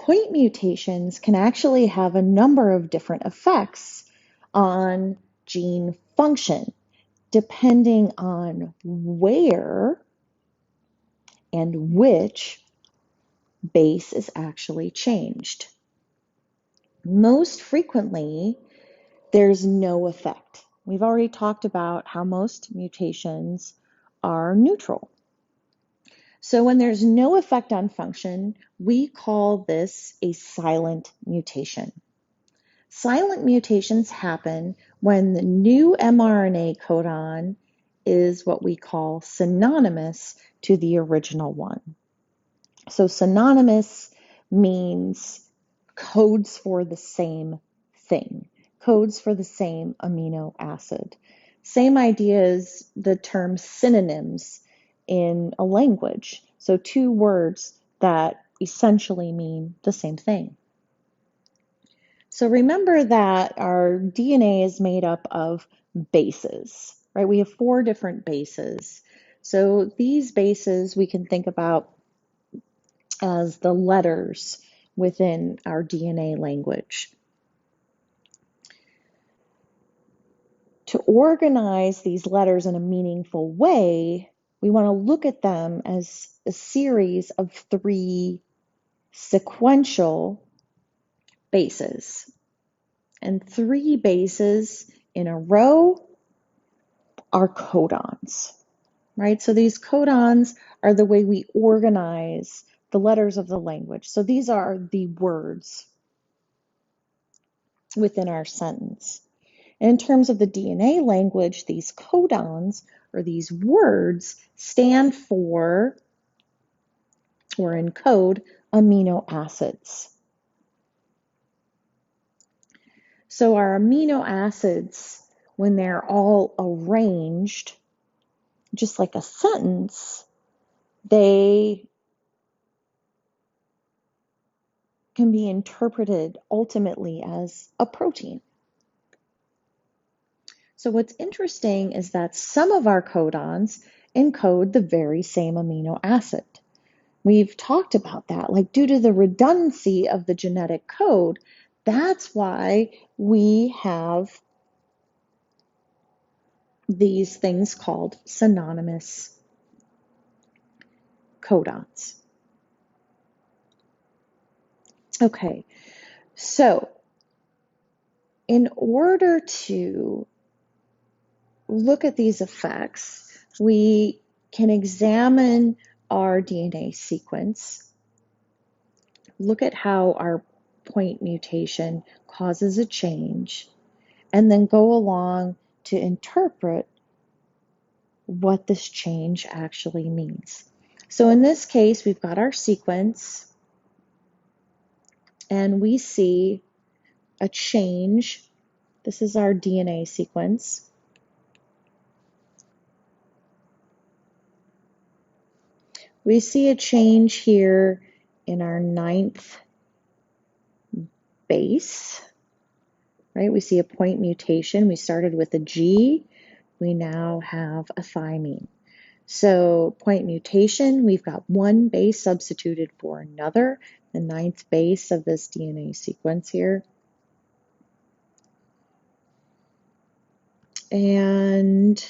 point mutations can actually have a number of different effects on gene function, depending on where and which base is actually changed. Most frequently, there's no effect. We've already talked about how most mutations are neutral. So when there's no effect on function, we call this a silent mutation. Silent mutations happen when the new mRNA codon is what we call synonymous to the original one. So synonymous means codes for the same thing, codes for the same amino acid. Same idea as the term synonyms in a language. So two words that essentially mean the same thing. So remember that our DNA is made up of bases, right? We have 4 different bases. So these bases we can think about as the letters within our DNA language. To organize these letters in a meaningful way, we want to look at them as a series of 3 sequential bases. And 3 bases in a row are codons, right? So these codons are the way we organize the letters of the language. So these are the words within our sentence. And in terms of the DNA language, these codons or these words stand for or encode amino acids. So our amino acids, when they're all arranged, just like a sentence, they can be interpreted ultimately as a protein. So what's interesting is that some of our codons encode the very same amino acid. We've talked about that, like due to the redundancy of the genetic code, that's why we have these things called synonymous codons. Okay, so in order to look at these effects, we can examine our DNA sequence, look at how our point mutation causes a change, and then go along to interpret what this change actually means. So in this case, we've got our sequence, and we see a change. This is our DNA sequence. We see a change here in our 9th base, right? We see a point mutation. We started with a G. We now have a thymine. So point mutation, we've got one base substituted for another, the 9th base of this DNA sequence here. And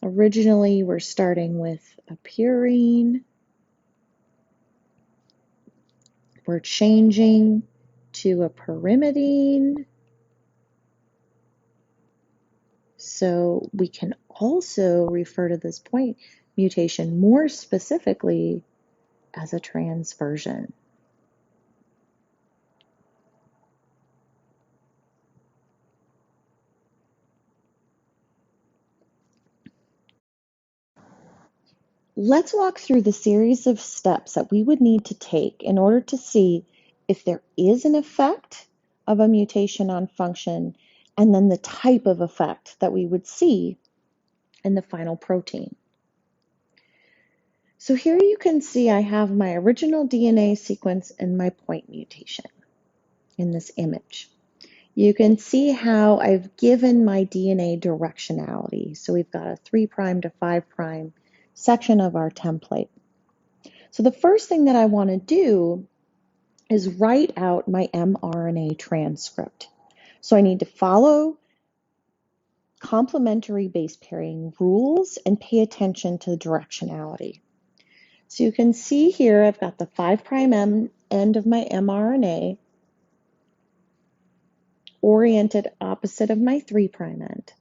originally we're starting with a purine. We're changing to a pyrimidine. So we can also refer to this point mutation more specifically as a transversion. Let's walk through the series of steps that we would need to take in order to see if there is an effect of a mutation on function, and then the type of effect that we would see in the final protein. So here you can see I have my original DNA sequence and my point mutation in this image. You can see how I've given my DNA directionality. So we've got a 3' to 5' section of our template. So the first thing that I want to do is write out my mRNA transcript. So I need to follow complementary base pairing rules and pay attention to the directionality. So you can see here I've got the 5' end of my mRNA oriented opposite of my 3' end.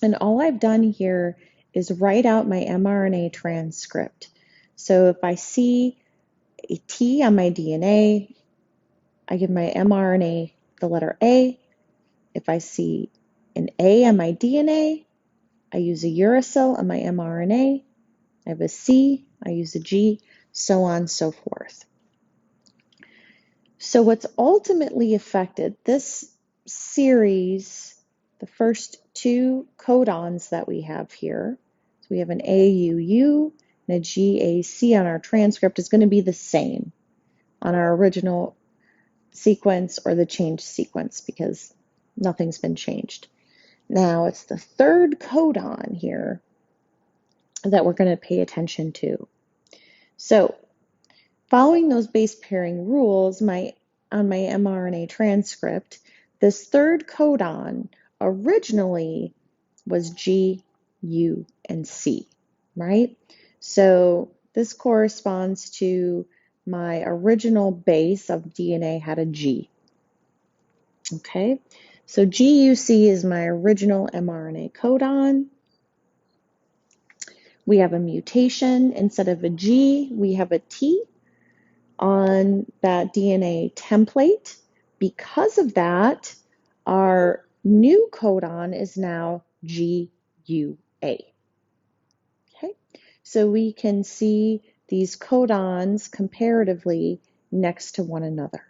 And all I've done here is write out my mRNA transcript. So if I see a T on my DNA, I give my mRNA the letter A. If I see an A on my DNA, I use a uracil on my mRNA. I have a C, I use a G, so on and so forth. So what's ultimately affected this series, the first two codons that we have here, so we have an AUU and a GAC on our transcript, is going to be the same on our original sequence or the changed sequence because nothing's been changed. Now it's the third codon here that we're going to pay attention to. So following those base pairing rules, on my mRNA transcript, this third codon originally was G, U, and C, right? So this corresponds to my original base of DNA had a G. Okay, so GUC is my original mRNA codon. We have a mutation. Instead of a G, we have a T on that DNA template. Because of that, our new codon is now GUA. Okay, so we can see these codons comparatively next to one another.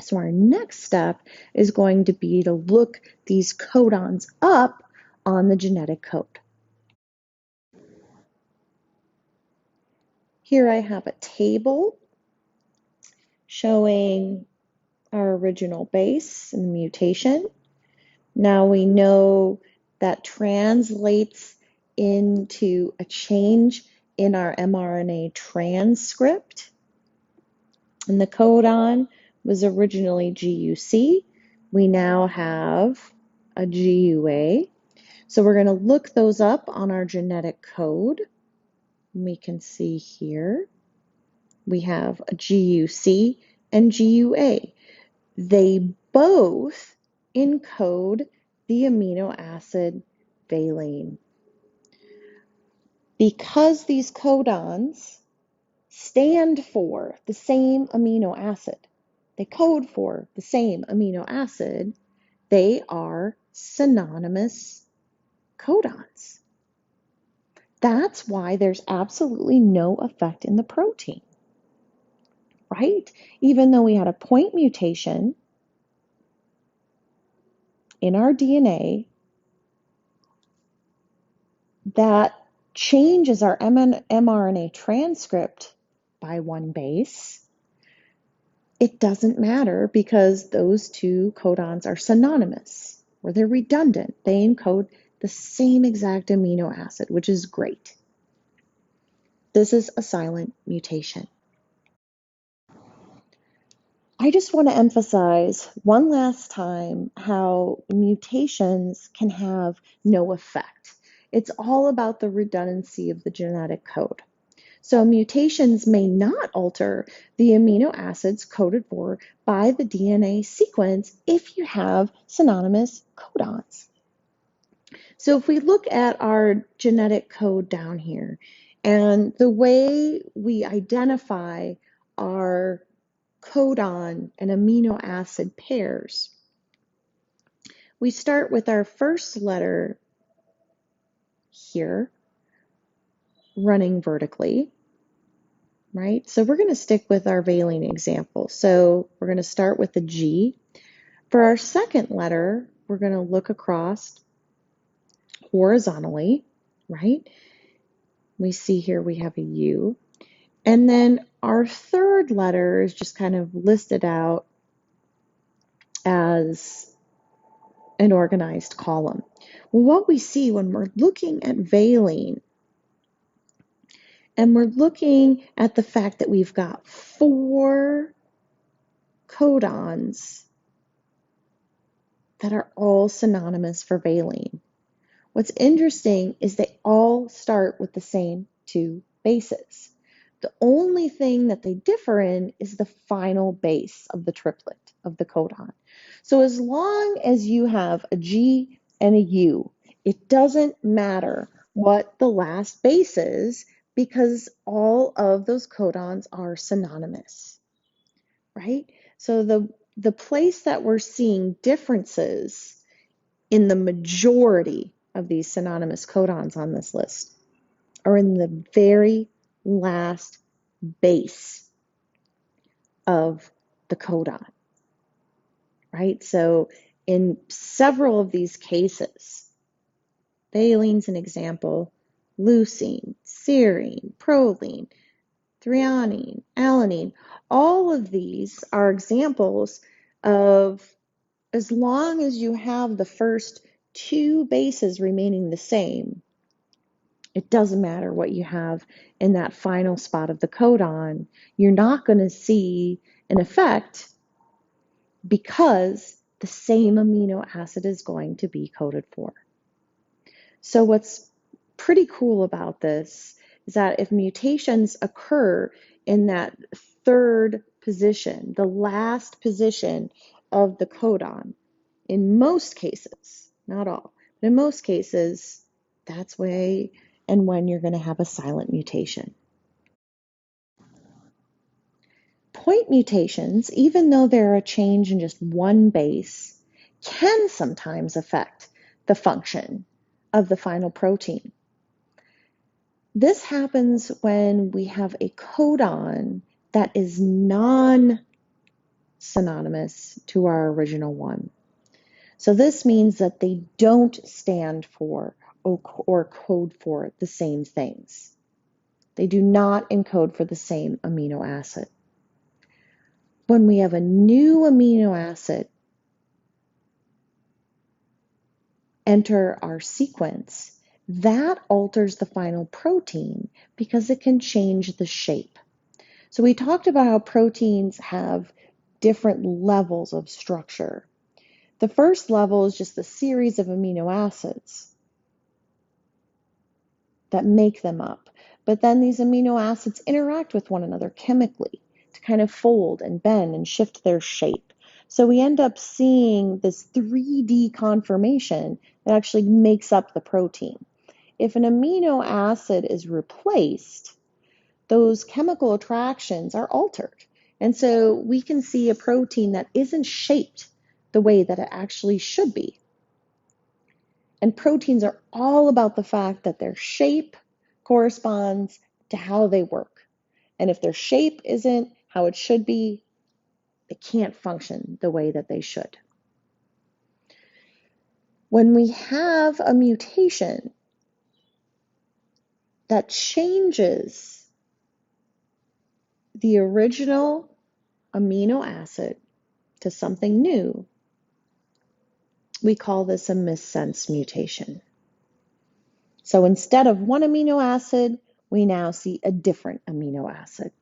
So our next step is going to be to look these codons up on the genetic code. Here I have a table showing our original base and the mutation. Now we know that translates into a change in our mRNA transcript. And the codon was originally GUC. We now have a GUA. So we're going to look those up on our genetic code. We can see here we have a GUC and GUA. They both encode the amino acid valine. Because these codons stand for the same amino acid, they code for the same amino acid, they are synonymous codons. That's why there's absolutely no effect in the protein, right? Even though we had a point mutation in our DNA that changes our mRNA transcript by one base, it doesn't matter because those two codons are synonymous or they're redundant. They encode the same exact amino acid, which is great. This is a silent mutation. I just want to emphasize one last time how mutations can have no effect. It's all about the redundancy of the genetic code. So mutations may not alter the amino acids coded for by the DNA sequence if you have synonymous codons. So if we look at our genetic code down here, and the way we identify our codon and amino acid pairs, we start with our first letter here, running vertically, right? So we're going to stick with our valine example. So we're going to start with the G. For our second letter, we're going to look across horizontally, right? We see here we have a U. And then our third letter is just kind of listed out as an organized column. Well, what we see when we're looking at valine And we're looking at the fact that we've got 4 codons that are all synonymous for valine. What's interesting is they all start with the same 2 bases. The only thing that they differ in is the final base of the triplet of the codon. So as long as you have a G and a U, it doesn't matter what the last base is because all of those codons are synonymous, right? So the place that we're seeing differences in the majority of these synonymous codons on this list are in the very last base of the codon, right? So in several of these cases, valine's an example, leucine, serine, proline, threonine, alanine, all of these are examples of, as long as you have the first 2 bases remaining the same, it doesn't matter what you have in that final spot of the codon, you're not going to see an effect because the same amino acid is going to be coded for. So what's pretty cool about this is that if mutations occur in that 3rd position, the last position of the codon, in most cases, not all, but in most cases, that's way and when you're going to have a silent mutation. Point mutations, even though they're a change in just one base, can sometimes affect the function of the final protein. This happens when we have a codon that is non-synonymous to our original one. So this means that they don't stand for or code for the same things. They do not encode for the same amino acid. When we have a new amino acid enter our sequence, that alters the final protein because it can change the shape. So we talked about how proteins have different levels of structure. The first level is just the series of amino acids that make them up. But then these amino acids interact with one another chemically to kind of fold and bend and shift their shape. So we end up seeing this 3D conformation that actually makes up the protein. If an amino acid is replaced, those chemical attractions are altered. And so we can see a protein that isn't shaped the way that it actually should be. And proteins are all about the fact that their shape corresponds to how they work. And if their shape isn't how it should be, they can't function the way that they should. When we have a mutation that changes the original amino acid to something new, we call this a missense mutation. So instead of one amino acid, we now see a different amino acid.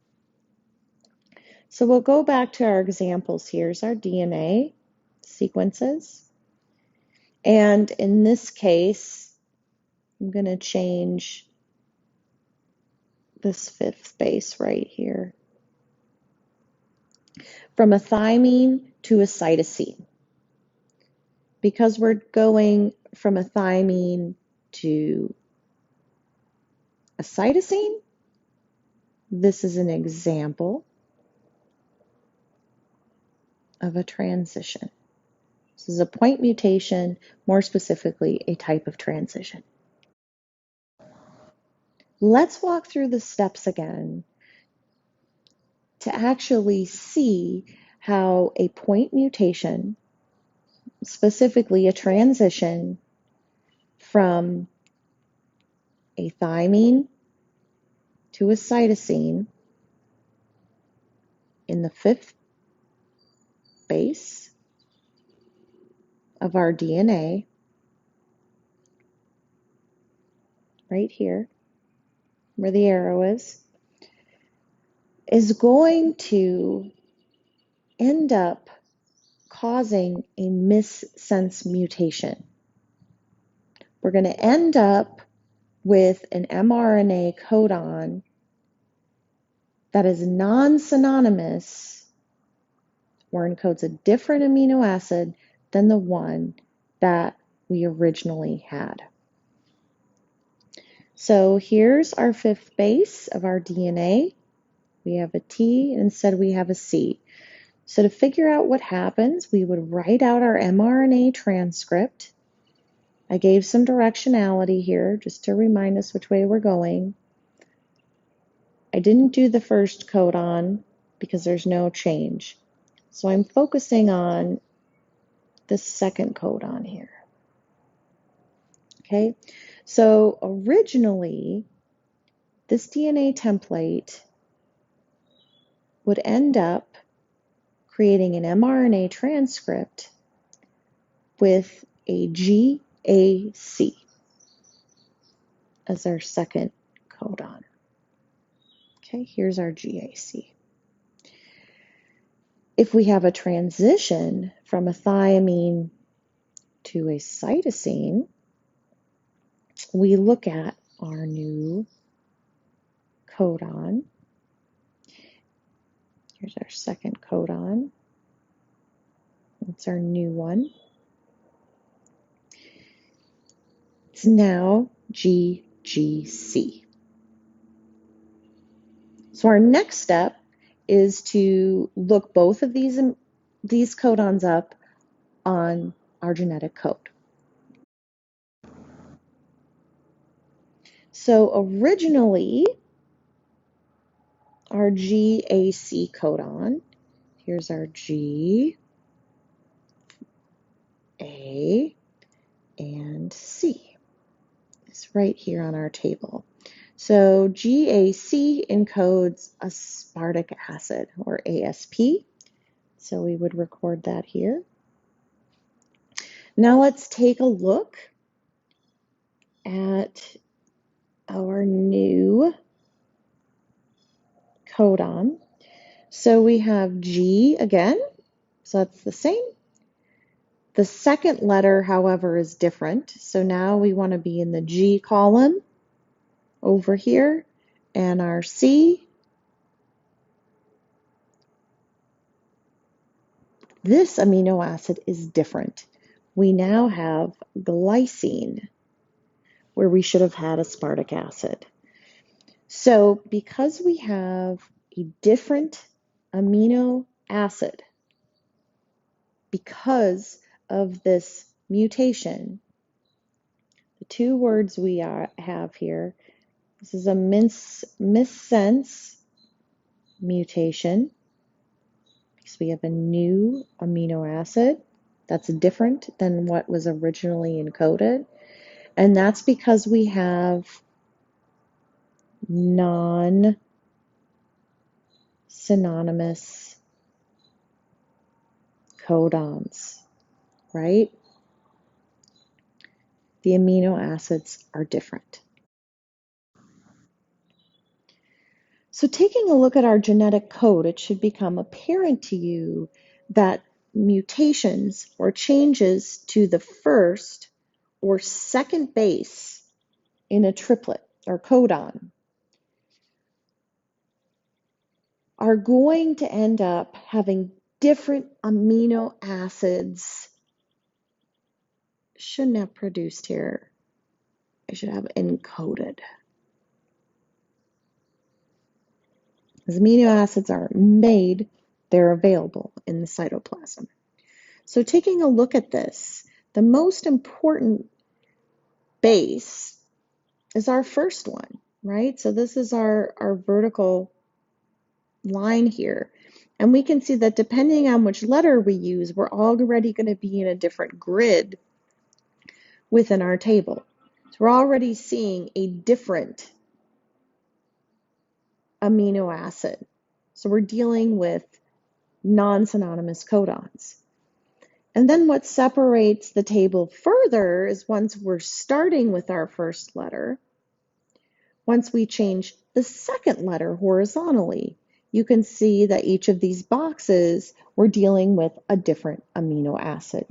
So we'll go back to our examples. Here's our DNA sequences. And in this case, I'm going to change this 5th base right here from a thymine to a cytosine. Because we're going from a thymine to a cytosine, this is an example of a transition. This is a point mutation, more specifically, a type of transition. Let's walk through the steps again to actually see how a point mutation, specifically a transition from a thymine to a cytosine in the 5th base of our DNA, right here, where the arrow is going to end up causing a missense mutation. We're going to end up with an mRNA codon that is non-synonymous or encodes a different amino acid than the one that we originally had. So here's our fifth base of our DNA. We have a T, and instead we have a C. So to figure out what happens, we would write out our mRNA transcript. I gave some directionality here just to remind us which way we're going. I didn't do the first codon because there's no change. So I'm focusing on the second codon here. Okay, so originally this DNA template would end up creating an mRNA transcript with a GAC as our second codon. Okay, here's our GAC. If we have a transition from a thiamine to a cytosine, we look at our new codon. Here's our second codon. That's our new one. It's now GGC. So our next step is to look both of these codons up on our genetic code. So originally, our GAC codon, here's our G, A, and C. It's right here on our table. So GAC encodes aspartic acid, or ASP. So we would record that here. Now let's take a look at our new codon. So we have G again, so that's the same. The second letter, however, is different. So now we want to be in the G column over here, and our C. This amino acid is different. We now have glycine, where we should have had aspartic acid. So because we have a different amino acid, because of this mutation, the two words we have here, this is a missense mutation, because we have a new amino acid that's different than what was originally encoded. And that's because we have non-synonymous codons, right? The amino acids are different. So taking a look at our genetic code, it should become apparent to you that mutations or changes to the first or second base in a triplet or codon are going to end up having different amino acids. Shouldn't have produced here. I should have encoded. As amino acids are made, they're available in the cytoplasm. So taking a look at this, the most important base is our first one, right? So this is our vertical line here. And we can see that depending on which letter we use, we're already going to be in a different grid within our table. So we're already seeing a different amino acid. So we're dealing with non-synonymous codons. And then what separates the table further is once we're starting with our first letter, Once we change the second letter horizontally, you can see that each of these boxes, we're dealing with a different amino acid.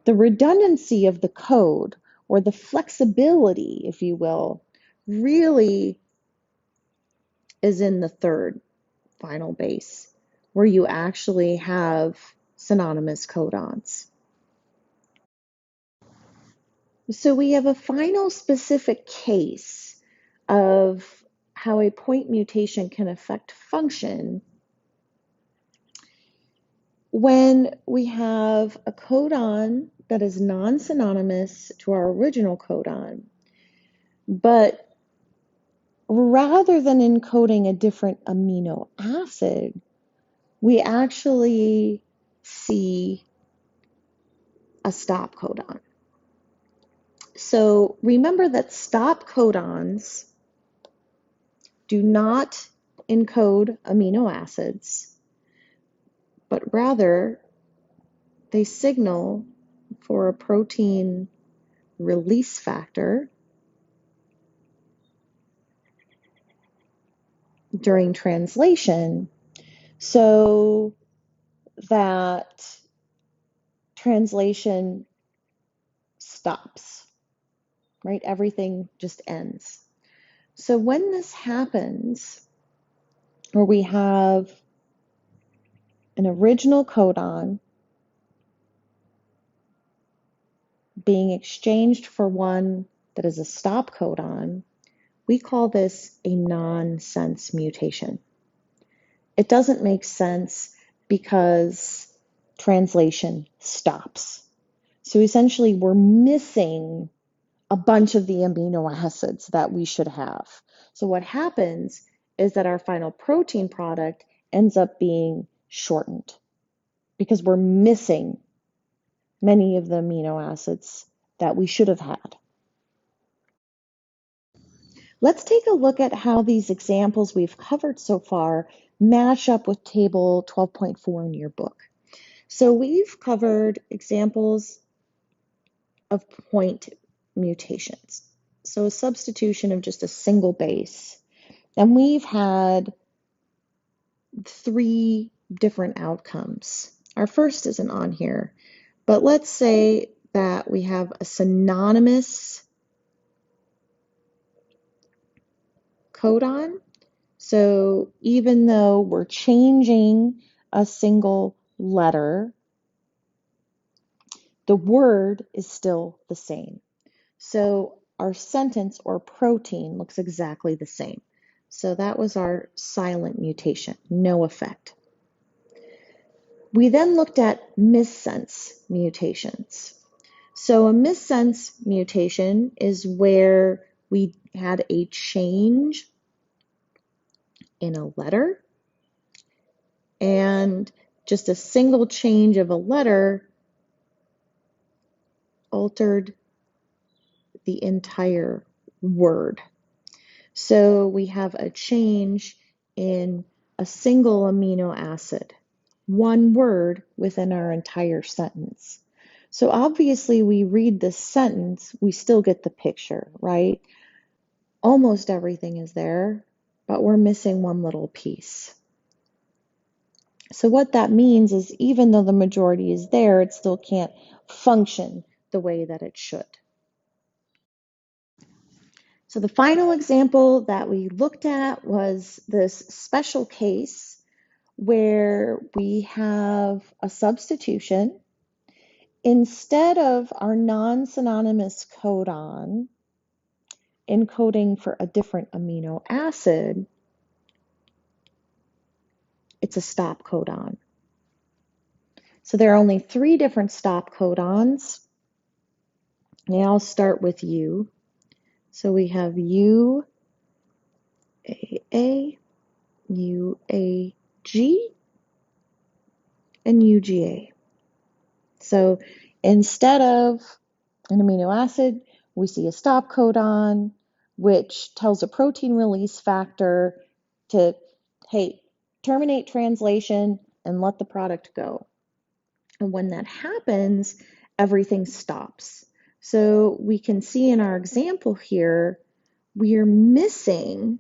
The redundancy of the code, or the flexibility, if you will, really is in the third final base, where you actually have synonymous codons. So we have a final specific case of how a point mutation can affect function when we have a codon that is non-synonymous to our original codon, but rather than encoding a different amino acid, we actually see a stop codon. So remember that stop codons do not encode amino acids, but rather they signal for a protein release factor during translation so that translation stops, right? Everything just ends. So when this happens, where we have an original codon being exchanged for one that is a stop codon, we call this a nonsense mutation. It doesn't make sense because translation stops. So essentially, we're missing a bunch of the amino acids that we should have. So what happens is that our final protein product ends up being shortened because we're missing many of the amino acids that we should have had. Let's take a look at how these examples we've covered so far match up with table 12.4 in your book. So we've covered examples of point mutations. So a substitution of just a single base. And we've had 3 different outcomes. Our first isn't on here, but let's say that we have a synonymous codon. So even though we're changing a single letter, the word is still the same. So our sentence or protein looks exactly the same. So that was our silent mutation, no effect. We then looked at missense mutations. So a missense mutation is where we had a change in a letter, and just a single change of a letter altered the entire word. So we have a change in a single amino acid, one word within our entire sentence. So obviously we read this sentence, we still get the picture, right? Almost everything is there, but we're missing one little piece. So what that means is even though the majority is there, it still can't function the way that it should. So the final example that we looked at was this special case where we have a substitution. Instead of our non-synonymous codon encoding for a different amino acid, it's a stop codon. So there are only 3 different stop codons. And I'll start with U. So we have U, A, U, A, G, and UGA. So instead of an amino acid, we see a stop codon, which tells a protein release factor to, hey, terminate translation and let the product go. And when that happens, everything stops. So we can see in our example here we are missing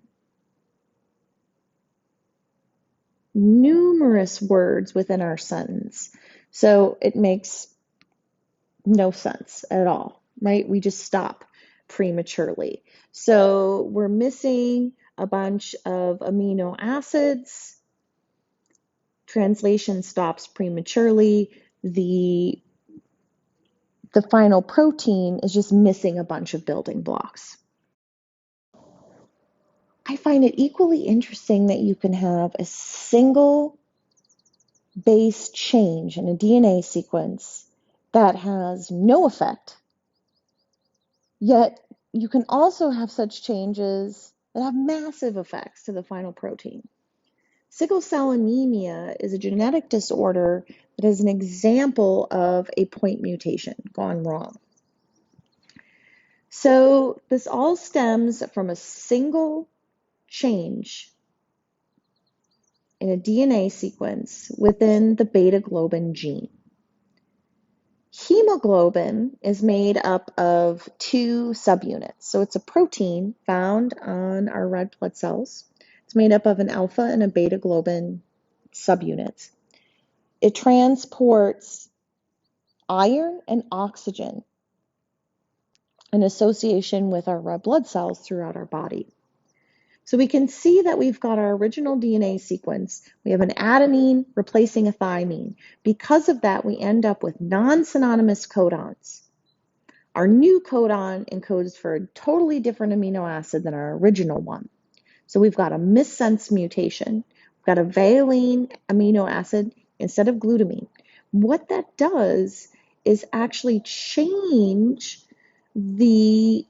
numerous words within our sentence. So it makes no sense at all, right? We just stop prematurely. So we're missing a bunch of amino acids. Translation stops prematurely. The final protein is just missing a bunch of building blocks. I find it equally interesting that you can have a single base change in a DNA sequence that has no effect, yet you can also have such changes that have massive effects to the final protein. Sickle cell anemia is a genetic disorder that is an example of a point mutation gone wrong. So this all stems from a single change in a DNA sequence within the beta globin gene. Hemoglobin is made up of two subunits. So it's a protein found on our red blood cells. It's made up of an alpha and a beta globin subunits. It transports iron and oxygen in association with our red blood cells throughout our body. So we can see that we've got our original DNA sequence. We have an adenine replacing a thymine. Because of that, we end up with non-synonymous codons. Our new codon encodes for a totally different amino acid than our original one. So we've got a missense mutation. We've got a valine amino acid instead of glutamine. What that does is actually change the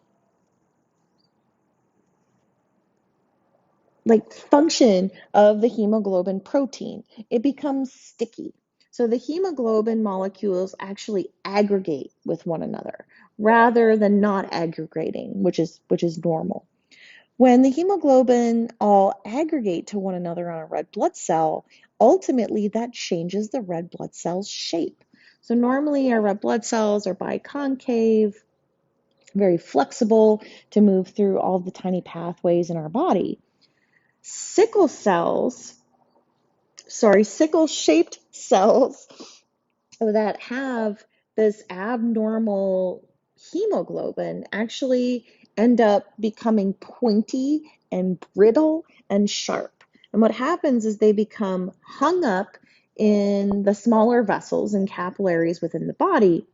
function of the hemoglobin protein. It becomes sticky. So the hemoglobin molecules actually aggregate with one another rather than not aggregating, which is normal. When the hemoglobin all aggregate to one another on a red blood cell, ultimately that changes the red blood cell's shape. So normally our red blood cells are biconcave, very flexible to move through all the tiny pathways in our body. Sickle shaped cells that have this abnormal hemoglobin actually end up becoming pointy and brittle and sharp. And what happens is they become hung up in the smaller vessels and capillaries within the body,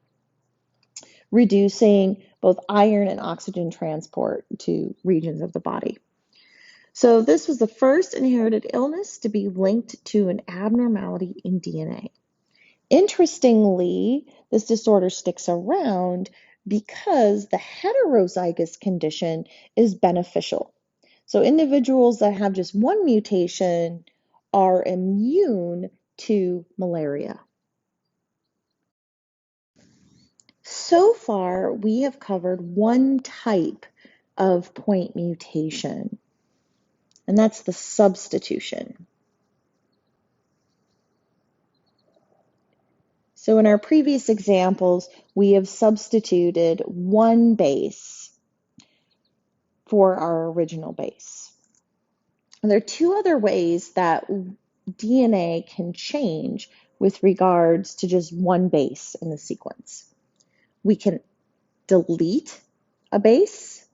reducing both iron and oxygen transport to regions of the body. So this was the first inherited illness to be linked to an abnormality in DNA. Interestingly, this disorder sticks around because the heterozygous condition is beneficial. So individuals that have just one mutation are immune to malaria. So far, we have covered one type of point mutation, and that's the substitution. So in our previous examples, we have substituted one base for our original base. And there are two other ways that DNA can change with regards to just one base in the sequence. We can delete a base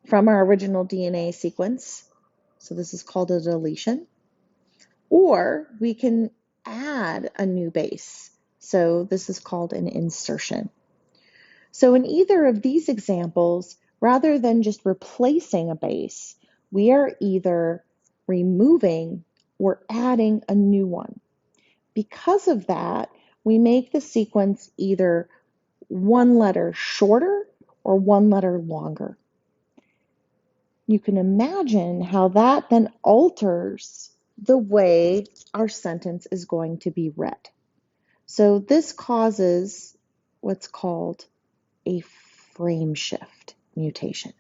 from our original DNA sequence. So this is called a deletion. Or we can add a new base. So this is called an insertion. So in either of these examples, rather than just replacing a base, we are either removing or adding a new one. Because of that, we make the sequence either one letter shorter or one letter longer. You can imagine how that then alters the way our sentence is going to be read. So this causes what's called a frame shift mutation.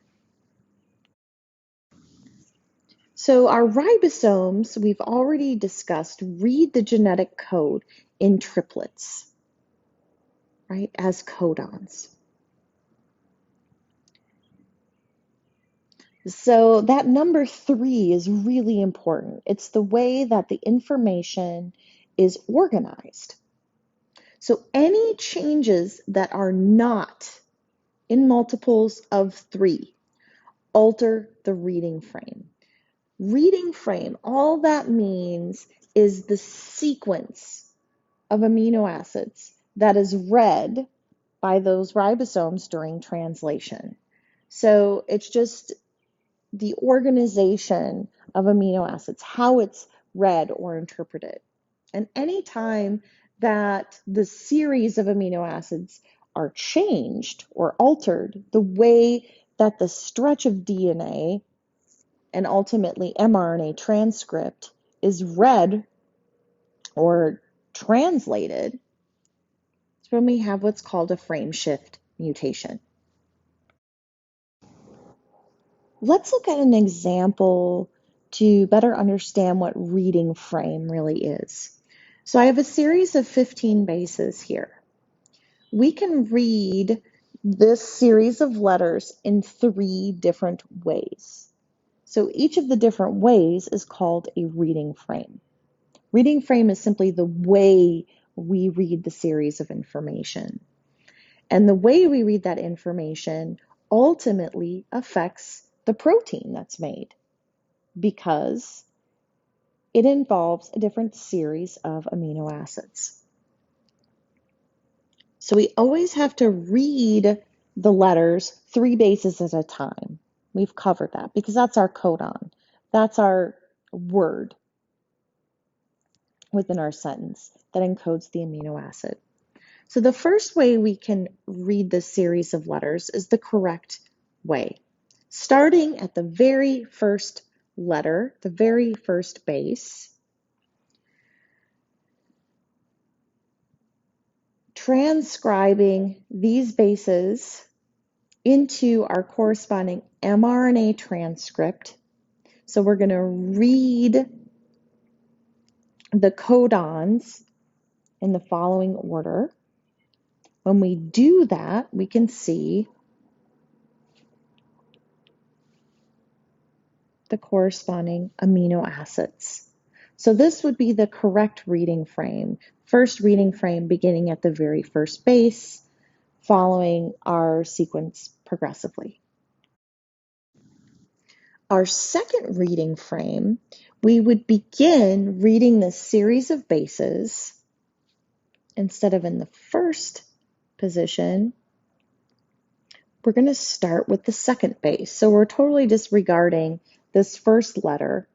So our ribosomes, we've already discussed, read the genetic code in triplets, right, as codons. So that number 3 is really important. It's the way that the information is organized. So any changes that are not in multiples of 3 alter the reading frame. Reading frame, all that means is the sequence of amino acids that is read by those ribosomes during translation. So it's just the organization of amino acids, how it's read or interpreted. And anytime that the series of amino acids are changed or altered, the way that the stretch of DNA and ultimately mRNA transcript is read or translated, it's when we have what's called a frame shift mutation. Let's look at an example to better understand what reading frame really is. So I have a series of 15 bases here. We can read this series of letters in 3 different ways. So each of the different ways is called a reading frame. Reading frame is simply the way we read the series of information. And the way we read that information ultimately affects the protein that's made because it involves a different series of amino acids. So we always have to read the letters 3 bases at a time. We've covered that because that's our codon. That's our word within our sentence that encodes the amino acid. So the first way we can read this series of letters is the correct way. Starting at the very first letter, the very first base, transcribing these bases into our corresponding mRNA transcript. So we're going to read the codons in the following order. When we do that, we can see the corresponding amino acids. So this would be the correct reading frame. First reading frame beginning at the very first base, following our sequence progressively. Our second reading frame, we would begin reading this series of bases instead of in the first position. We're going to start with the second base. So we're totally disregarding this first letter.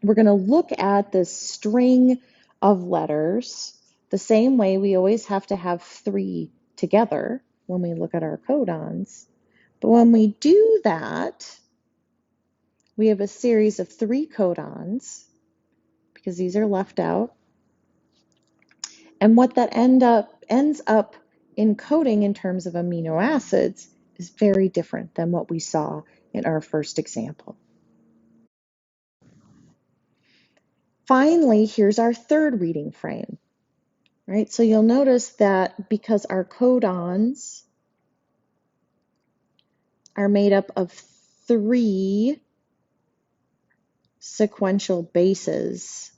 We're going to look at this string of letters the same way we always have to have 3 together when we look at our codons. But when we do that, we have a series of 3 codons because these are left out. And what that ends up encoding in terms of amino acids is very different than what we saw in our first example. Finally, here's our third reading frame, right? So you'll notice that because our codons are made up of 3 sequential bases,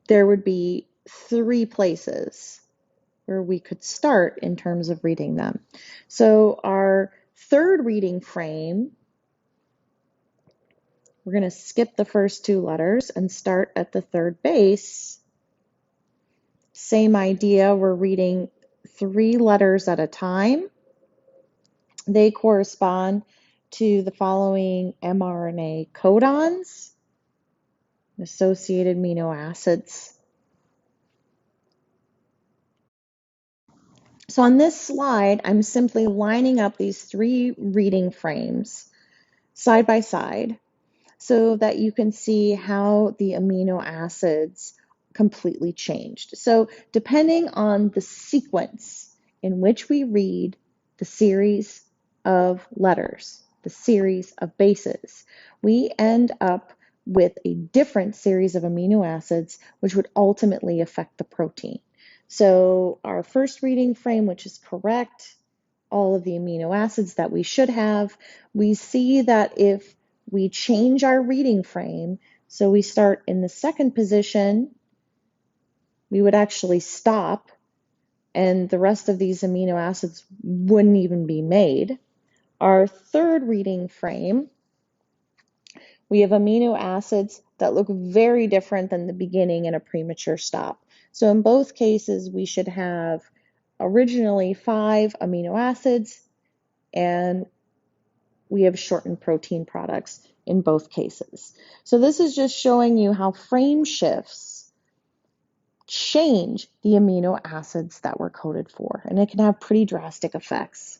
there would be 3 places where we could start in terms of reading them. So our third reading frame, we're going to skip the first 2 letters and start at the third base. Same idea, we're reading 3 letters at a time. They correspond to the following mRNA codons, associated amino acids. So on this slide, I'm simply lining up these 3 reading frames side by side so that you can see how the amino acids completely changed. So depending on the sequence in which we read the series of letters, the series of bases, we end up with a different series of amino acids, which would ultimately affect the protein. So our first reading frame, which is correct, all of the amino acids that we should have, we see that if we change our reading frame, so we start in the second position, we would actually stop, and the rest of these amino acids wouldn't even be made. Our third reading frame, we have amino acids that look very different than the beginning and a premature stop. So in both cases, we should have originally 5 amino acids, and we have shortened protein products in both cases. So this is just showing you how frame shifts change the amino acids that we're coded for, and it can have pretty drastic effects.